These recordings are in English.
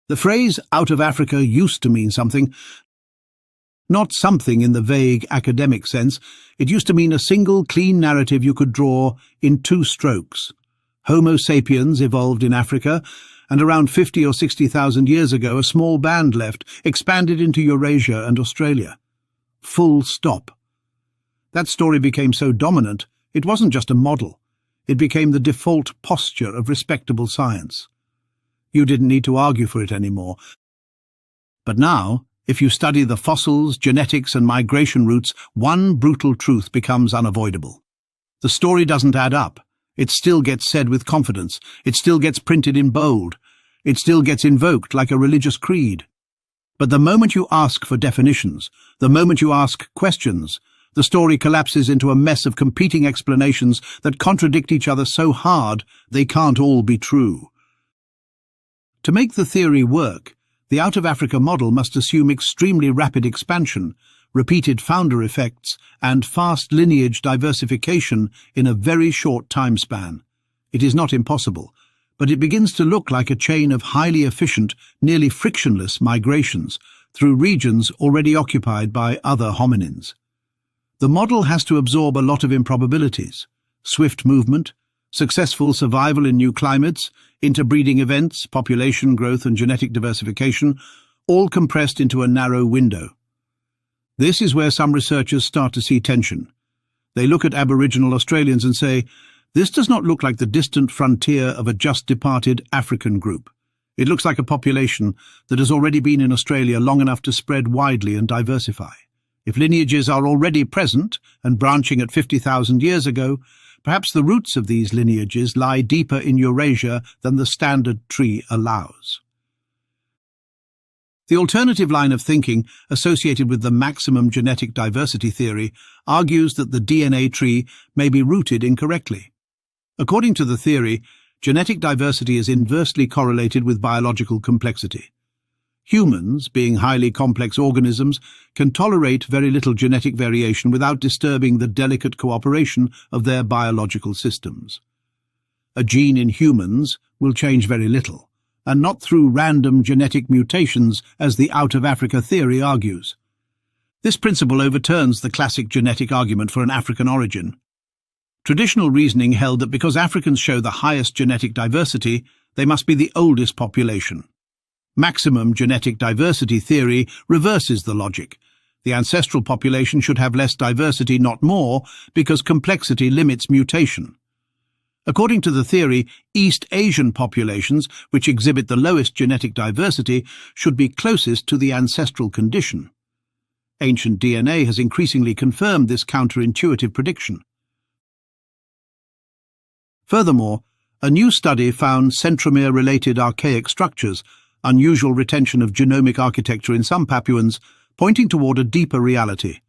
The phrase "out of Africa" used to mean something, not something in the vague academic sense. It used to mean a single, clean narrative you could draw in 2 strokes. Homo sapiens evolved in Africa, and around 50 or 60,000 years ago a small band left, expanded into Eurasia and Australia. Full stop. That story became so dominant, it wasn't just a model. It became the default posture of respectable science. You didn't need to argue for it anymore. But now, if you study the fossils, genetics and migration routes, one brutal truth becomes unavoidable. The story doesn't add up. It still gets said with confidence. It still gets printed in bold. It still gets invoked like a religious creed. But the moment you ask for definitions, the moment you ask questions, the story collapses into a mess of competing explanations that contradict each other so hard they can't all be true. To make the theory work, the out-of-Africa model must assume extremely rapid expansion, repeated founder effects, and fast lineage diversification in a very short time span. It is not impossible, but it begins to look like a chain of highly efficient, nearly frictionless migrations through regions already occupied by other hominins. The model has to absorb a lot of improbabilities: swift movement, successful survival in new climates, interbreeding events, population growth and genetic diversification, all compressed into a narrow window. This is where some researchers start to see tension. They look at Aboriginal Australians and say, "This does not look like the distant frontier of a just-departed African group. It looks like a population that has already been in Australia long enough to spread widely and diversify. If lineages are already present and branching at 50,000 years ago, perhaps the roots of these lineages lie deeper in Eurasia than the standard tree allows." The alternative line of thinking associated with the maximum genetic diversity theory argues that the DNA tree may be rooted incorrectly. According to the theory, genetic diversity is inversely correlated with biological complexity. Humans, being highly complex organisms, can tolerate very little genetic variation without disturbing the delicate cooperation of their biological systems. A gene in humans will change very little, and not through random genetic mutations, as the out-of-Africa theory argues. This principle overturns the classic genetic argument for an African origin. Traditional reasoning held that because Africans show the highest genetic diversity, they must be the oldest population. Maximum genetic diversity theory reverses the logic. The ancestral population should have less diversity, not more, because complexity limits mutation. According to the theory, East Asian populations, which exhibit the lowest genetic diversity, should be closest to the ancestral condition. Ancient DNA has increasingly confirmed this counterintuitive prediction. Furthermore, a new study found centromere-related archaic structures, unusual retention of genomic architecture in some Papuans, pointing toward a deeper reality.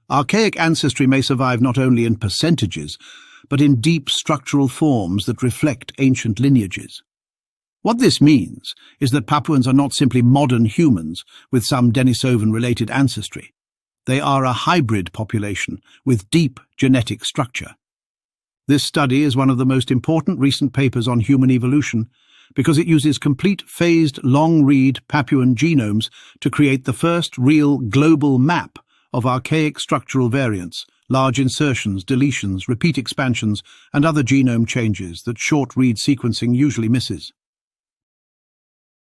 Archaic ancestry may survive not only in percentages, but in deep structural forms that reflect ancient lineages. What this means is that Papuans are not simply modern humans with some Denisovan-related ancestry. They are a hybrid population with deep genetic structure. This study is one of the most important recent papers on human evolution because it uses complete phased long-read Papuan genomes to create the first real global map of archaic structural variants, large insertions, deletions, repeat expansions, and other genome changes that short-read sequencing usually misses.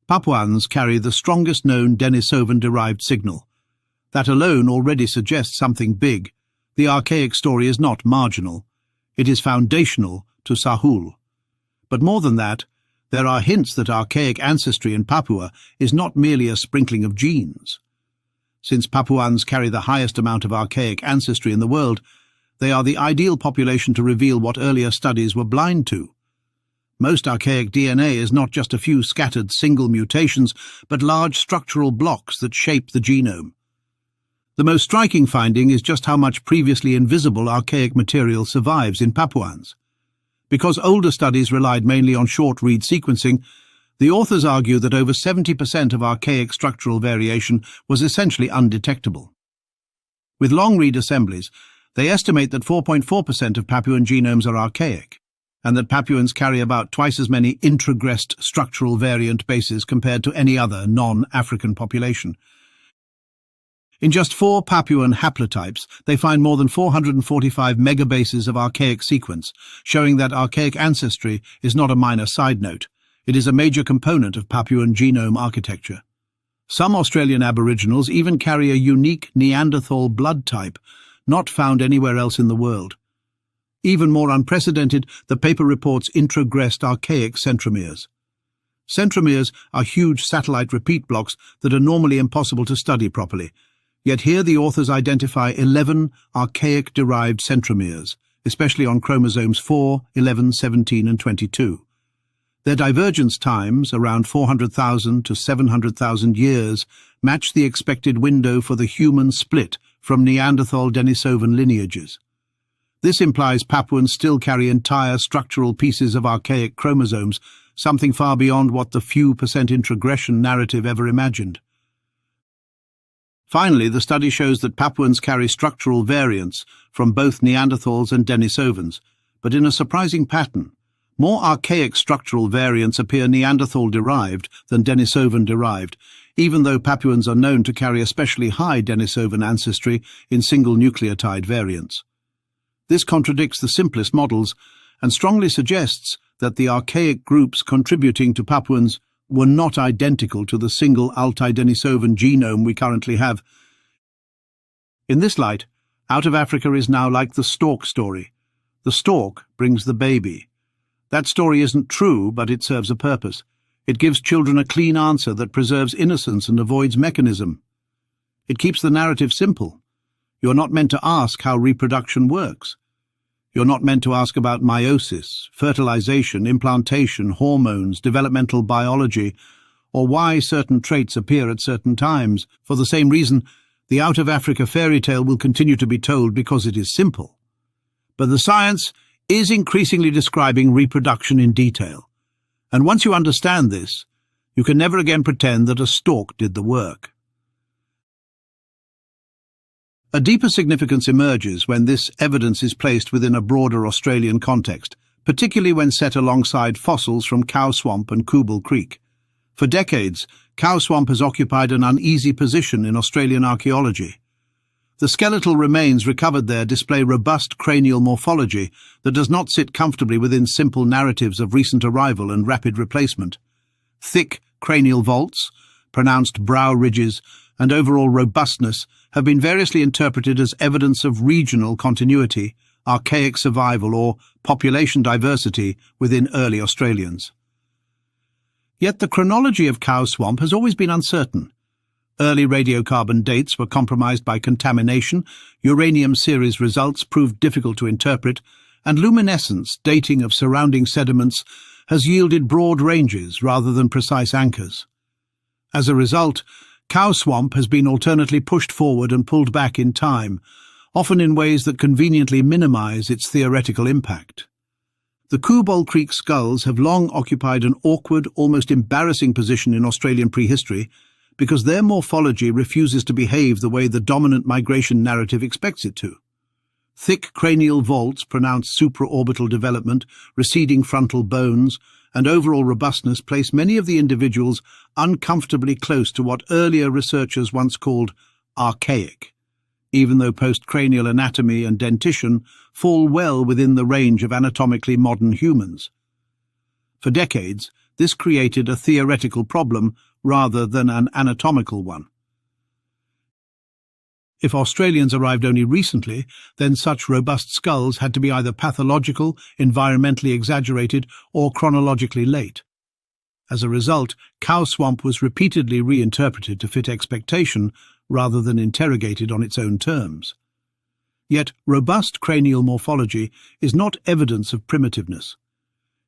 Papuans carry the strongest known Denisovan-derived signal. That alone already suggests something big. The archaic story is not marginal. It is foundational to Sahul. But more than that, there are hints that archaic ancestry in Papua is not merely a sprinkling of genes. Since Papuans carry the highest amount of archaic ancestry in the world, they are the ideal population to reveal what earlier studies were blind to. Most archaic DNA is not just a few scattered single mutations, but large structural blocks that shape the genome. The most striking finding is just how much previously invisible archaic material survives in Papuans. Because older studies relied mainly on short-read sequencing, the authors argue that over 70% of archaic structural variation was essentially undetectable. With long-read assemblies, they estimate that 4.4% of Papuan genomes are archaic, and that Papuans carry about twice as many introgressed structural variant bases compared to any other non-African population. In just 4 Papuan haplotypes, they find more than 445 megabases of archaic sequence, showing that archaic ancestry is not a minor side note. It is a major component of Papuan genome architecture. Some Australian Aboriginals even carry a unique Neanderthal blood type, not found anywhere else in the world. Even more unprecedented, the paper reports introgressed archaic centromeres. Centromeres are huge satellite repeat blocks that are normally impossible to study properly. Yet here the authors identify 11 archaic-derived centromeres, especially on chromosomes 4, 11, 17 and 22. Their divergence times, around 400,000 to 700,000 years, match the expected window for the human split from Neanderthal-Denisovan lineages. This implies Papuans still carry entire structural pieces of archaic chromosomes, something far beyond what the few percent introgression narrative ever imagined. Finally, the study shows that Papuans carry structural variants from both Neanderthals and Denisovans, but in a surprising pattern. More archaic structural variants appear Neanderthal-derived than Denisovan-derived, even though Papuans are known to carry especially high Denisovan ancestry in single nucleotide variants. This contradicts the simplest models and strongly suggests that the archaic groups contributing to Papuans were not identical to the single Altai-Denisovan genome we currently have. In this light, Out of Africa is now like the stork story. The stork brings the baby. That story isn't true, but it serves a purpose. It gives children a clean answer that preserves innocence and avoids mechanism. It keeps the narrative simple. You're not meant to ask how reproduction works. You're not meant to ask about meiosis, fertilization, implantation, hormones, developmental biology, or why certain traits appear at certain times. For the same reason, the Out of Africa fairy tale will continue to be told because it is simple. But the science is increasingly describing reproduction in detail. And once you understand this, you can never again pretend that a stork did the work. A deeper significance emerges when this evidence is placed within a broader Australian context, particularly when set alongside fossils from Cow Swamp and Kubel Creek. For decades, Cow Swamp has occupied an uneasy position in Australian archaeology. The skeletal remains recovered there display robust cranial morphology that does not sit comfortably within simple narratives of recent arrival and rapid replacement. Thick cranial vaults, pronounced brow ridges, and overall robustness have been variously interpreted as evidence of regional continuity, archaic survival, or population diversity within early Australians. Yet the chronology of Cow Swamp has always been uncertain. Early radiocarbon dates were compromised by contamination, uranium series results proved difficult to interpret, and luminescence, dating of surrounding sediments, has yielded broad ranges rather than precise anchors. As a result, Cow Swamp has been alternately pushed forward and pulled back in time, often in ways that conveniently minimize its theoretical impact. The Kubel Creek skulls have long occupied an awkward, almost embarrassing position in Australian prehistory because their morphology refuses to behave the way the dominant migration narrative expects it to. Thick cranial vaults pronounce supraorbital development, receding frontal bones, and overall robustness place many of the individuals uncomfortably close to what earlier researchers once called archaic, even though postcranial anatomy and dentition fall well within the range of anatomically modern humans. For decades, this created a theoretical problem rather than an anatomical one. If Australians arrived only recently, then such robust skulls had to be either pathological, environmentally exaggerated, or chronologically late. As a result, Cow Swamp was repeatedly reinterpreted to fit expectation rather than interrogated on its own terms. Yet robust cranial morphology is not evidence of primitiveness.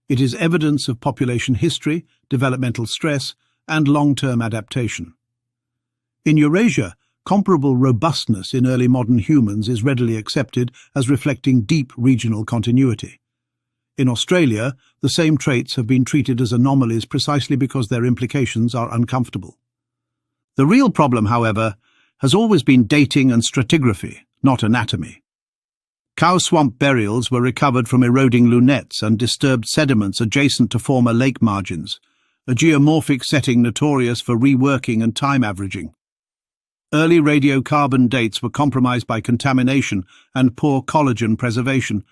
It is evidence of population history, developmental stress, and long-term adaptation. In Eurasia, comparable robustness in early modern humans is readily accepted as reflecting deep regional continuity. In Australia, the same traits have been treated as anomalies precisely because their implications are uncomfortable. The real problem, however, has always been dating and stratigraphy, not anatomy. Cow swamp burials were recovered from eroding lunettes and disturbed sediments adjacent to former lake margins, a geomorphic setting notorious for reworking and time averaging. Early radiocarbon dates were compromised by contamination and poor collagen preservation,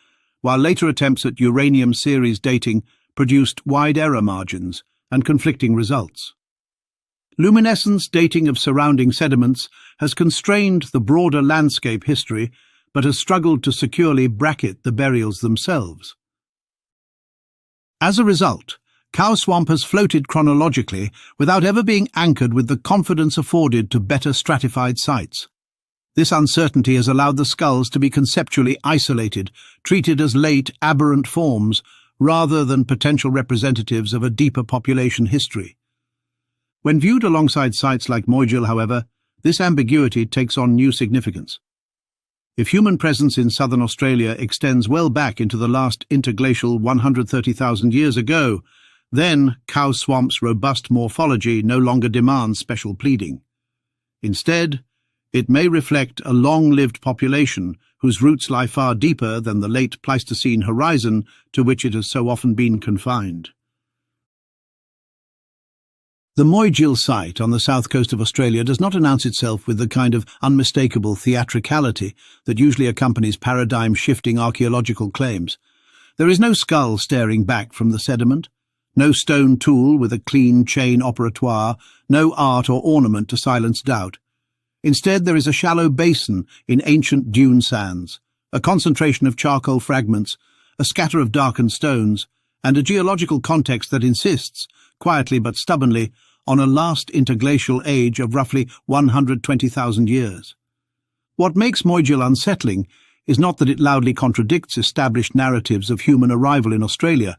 while later attempts at uranium series dating produced wide error margins and conflicting results. Luminescence dating of surrounding sediments has constrained the broader landscape history, but has struggled to securely bracket the burials themselves. As a result, Cow Swamp has floated chronologically without ever being anchored with the confidence afforded to better stratified sites. This uncertainty has allowed the skulls to be conceptually isolated, treated as late, aberrant forms, rather than potential representatives of a deeper population history. When viewed alongside sites like Moyjil, however, this ambiguity takes on new significance. If human presence in southern Australia extends well back into the last interglacial 130,000 years ago, then Cow Swamp's robust morphology no longer demands special pleading. Instead, it may reflect a long-lived population whose roots lie far deeper than the late Pleistocene horizon to which it has so often been confined. The Moyjil site on the south coast of Australia does not announce itself with the kind of unmistakable theatricality that usually accompanies paradigm-shifting archaeological claims. There is no skull staring back from the sediment, no stone tool with a clean chain operatoire, no art or ornament to silence doubt. Instead, there is a shallow basin in ancient dune sands, a concentration of charcoal fragments, a scatter of darkened stones, and a geological context that insists, quietly but stubbornly, on a last interglacial age of roughly 120,000 years. What makes Moyjil unsettling is not that it loudly contradicts established narratives of human arrival in Australia,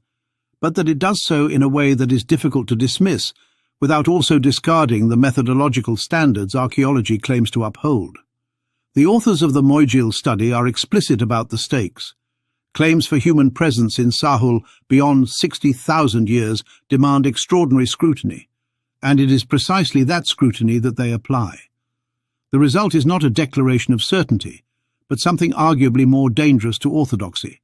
but that it does so in a way that is difficult to dismiss without also discarding the methodological standards archaeology claims to uphold. The authors of the Moyjil study are explicit about the stakes. Claims for human presence in Sahul beyond 60,000 years demand extraordinary scrutiny, and it is precisely that scrutiny that they apply. The result is not a declaration of certainty, but something arguably more dangerous to orthodoxy,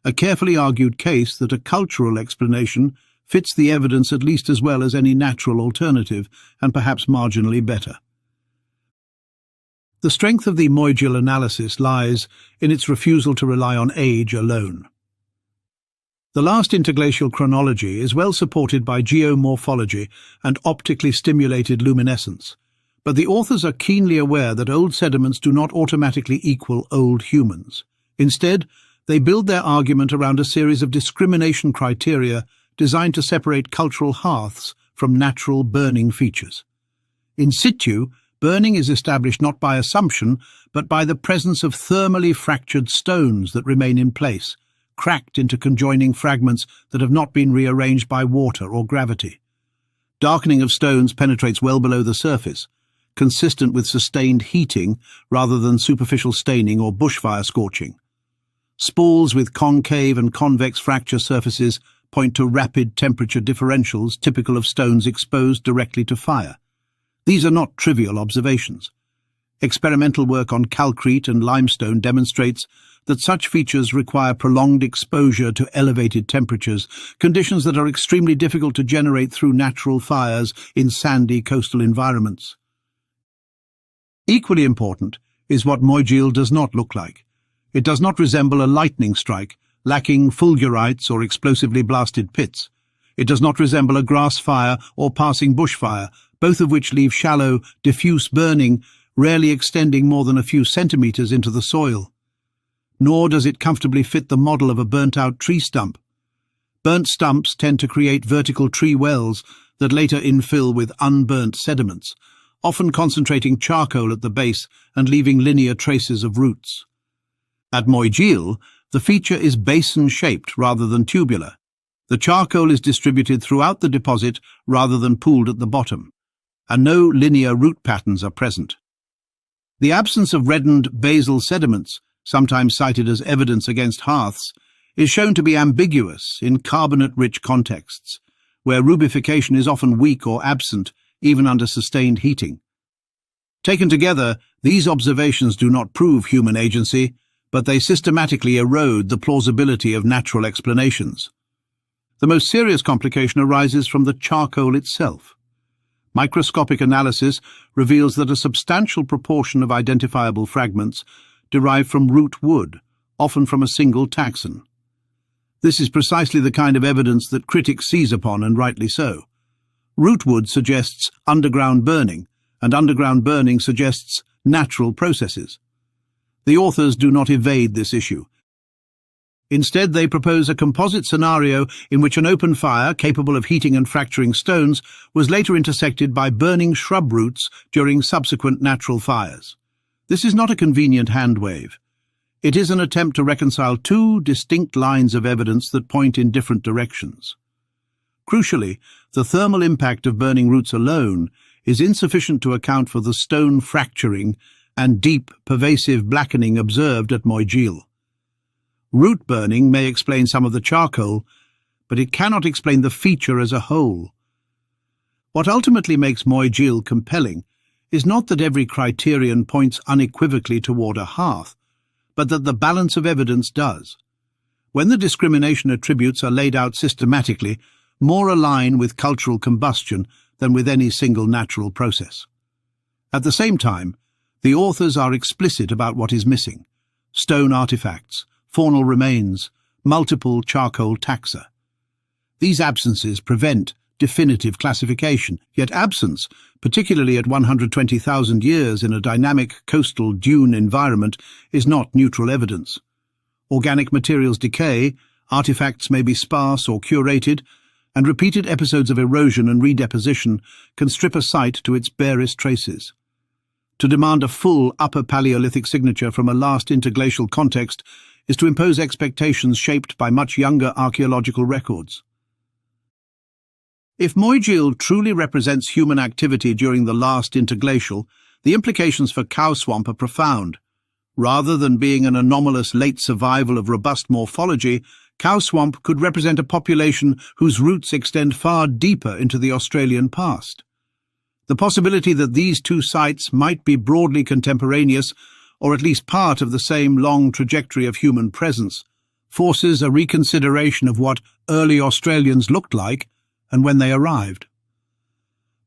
a carefully argued case that a cultural explanation fits the evidence at least as well as any natural alternative, and perhaps marginally better. The strength of the Moyjil analysis lies in its refusal to rely on age alone. The last interglacial chronology is well supported by geomorphology and optically stimulated luminescence, but the authors are keenly aware that old sediments do not automatically equal old humans. Instead, they build their argument around a series of discrimination criteria designed to separate cultural hearths from natural burning features. In situ, burning is established not by assumption, but by the presence of thermally fractured stones that remain in place, cracked into conjoining fragments that have not been rearranged by water or gravity. Darkening of stones penetrates well below the surface, consistent with sustained heating rather than superficial staining or bushfire scorching. Spools with concave and convex fracture surfaces point to rapid temperature differentials typical of stones exposed directly to fire. These are not trivial observations. Experimental work on calcrete and limestone demonstrates that such features require prolonged exposure to elevated temperatures, conditions that are extremely difficult to generate through natural fires in sandy coastal environments. Equally important is what Moyjil does not look like. It does not resemble a lightning strike, lacking fulgurites or explosively blasted pits. It does not resemble a grass fire or passing bushfire, both of which leave shallow, diffuse burning, rarely extending more than a few centimeters into the soil. Nor does it comfortably fit the model of a burnt-out tree stump. Burnt stumps tend to create vertical tree wells that later infill with unburnt sediments, often concentrating charcoal at the base and leaving linear traces of roots. At Moyjil, the feature is basin-shaped rather than tubular. The charcoal is distributed throughout the deposit rather than pooled at the bottom, and no linear root patterns are present. The absence of reddened basal sediments, sometimes cited as evidence against hearths, is shown to be ambiguous in carbonate-rich contexts, where rubification is often weak or absent, even under sustained heating. Taken together, these observations do not prove human agency, but they systematically erode the plausibility of natural explanations. The most serious complication arises from the charcoal itself. Microscopic analysis reveals that a substantial proportion of identifiable fragments derive from root wood, often from a single taxon. This is precisely the kind of evidence that critics seize upon, and rightly so. Rootwood suggests underground burning, and underground burning suggests natural processes. The authors do not evade this issue. Instead, they propose a composite scenario in which an open fire, capable of heating and fracturing stones, was later intersected by burning shrub roots during subsequent natural fires. This is not a convenient hand wave. It is an attempt to reconcile two distinct lines of evidence that point in different directions. Crucially, the thermal impact of burning roots alone is insufficient to account for the stone fracturing and deep, pervasive blackening observed at Moyjil. Root burning may explain some of the charcoal, but it cannot explain the feature as a whole. What ultimately makes Moyjil compelling is not that every criterion points unequivocally toward a hearth, but that the balance of evidence does. When the discrimination attributes are laid out systematically, more align with cultural combustion than with any single natural process. At the same time, the authors are explicit about what is missing: stone artifacts, faunal remains, multiple charcoal taxa. These absences prevent definitive classification, yet absence, particularly at 120,000 years in a dynamic coastal dune environment, is not neutral evidence. Organic materials decay, artifacts may be sparse or curated, and repeated episodes of erosion and redeposition can strip a site to its barest traces. To demand a full Upper Paleolithic signature from a last interglacial context is to impose expectations shaped by much younger archaeological records. If Moyjil truly represents human activity during the last interglacial, the implications for cow swamp are profound. Rather than being an anomalous late survival of robust morphology, cow swamp could represent a population whose roots extend far deeper into the Australian past. The possibility that these two sites might be broadly contemporaneous, or at least part of the same long trajectory of human presence, forces a reconsideration of what early Australians looked like and when they arrived.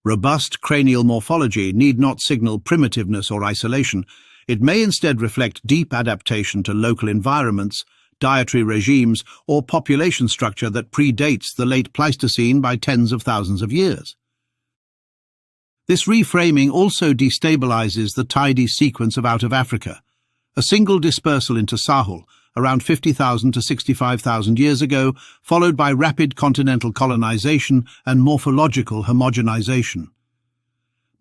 Robust cranial morphology need not signal primitiveness or isolation. It may instead reflect deep adaptation to local environments, dietary regimes, or population structure that predates the late Pleistocene by tens of thousands of years. This reframing also destabilizes the tidy sequence of out of Africa. A single dispersal into Sahel, around 50,000 to 65,000 years ago, followed by rapid continental colonization and morphological homogenization.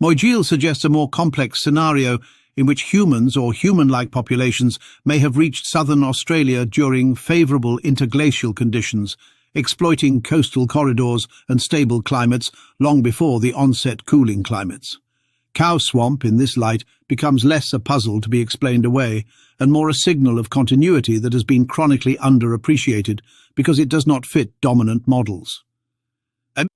Moyjil suggests a more complex scenario in which humans or human-like populations may have reached southern Australia during favourable interglacial conditions, exploiting coastal corridors and stable climates long before the onset cooling climates. Cow swamp, in this light, becomes less a puzzle to be explained away and more a signal of continuity that has been chronically underappreciated because it does not fit dominant models.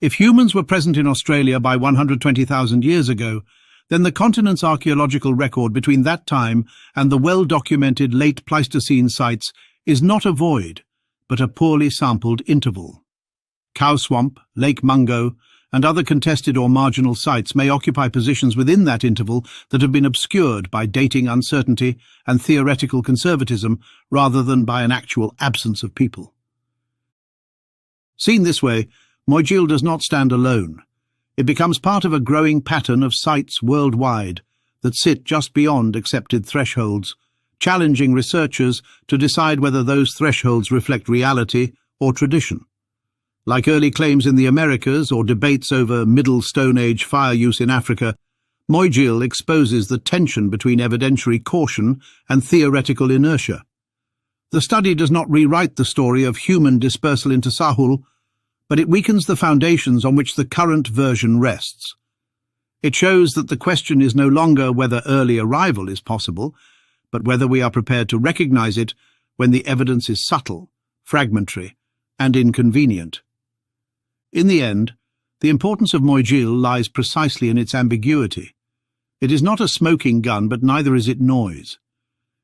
If humans were present in Australia by 120,000 years ago, then the continent's archaeological record between that time and the well-documented late Pleistocene sites is not a void, but a poorly sampled interval. Cow swamp, Lake Mungo, and other contested or marginal sites may occupy positions within that interval that have been obscured by dating uncertainty and theoretical conservatism rather than by an actual absence of people. Seen this way, Moyjil does not stand alone. It becomes part of a growing pattern of sites worldwide that sit just beyond accepted thresholds, challenging researchers to decide whether those thresholds reflect reality or tradition. Like early claims in the Americas or debates over Middle Stone Age fire use in Africa, Moyjil exposes the tension between evidentiary caution and theoretical inertia. The study does not rewrite the story of human dispersal into Sahul, but it weakens the foundations on which the current version rests. It shows that the question is no longer whether early arrival is possible, but whether we are prepared to recognize it when the evidence is subtle, fragmentary, and inconvenient. In the end, the importance of Moyjil lies precisely in its ambiguity. It is not a smoking gun, but neither is it noise.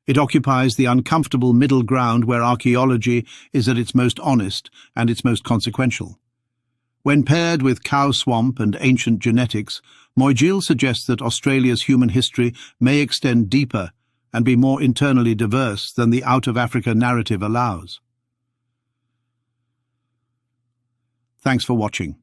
It occupies the uncomfortable middle ground where archaeology is at its most honest and its most consequential. When paired with cow swamp and ancient genetics, Moyjeel suggests that Australia's human history may extend deeper and be more internally diverse than the out-of-Africa narrative allows. Thanks for watching.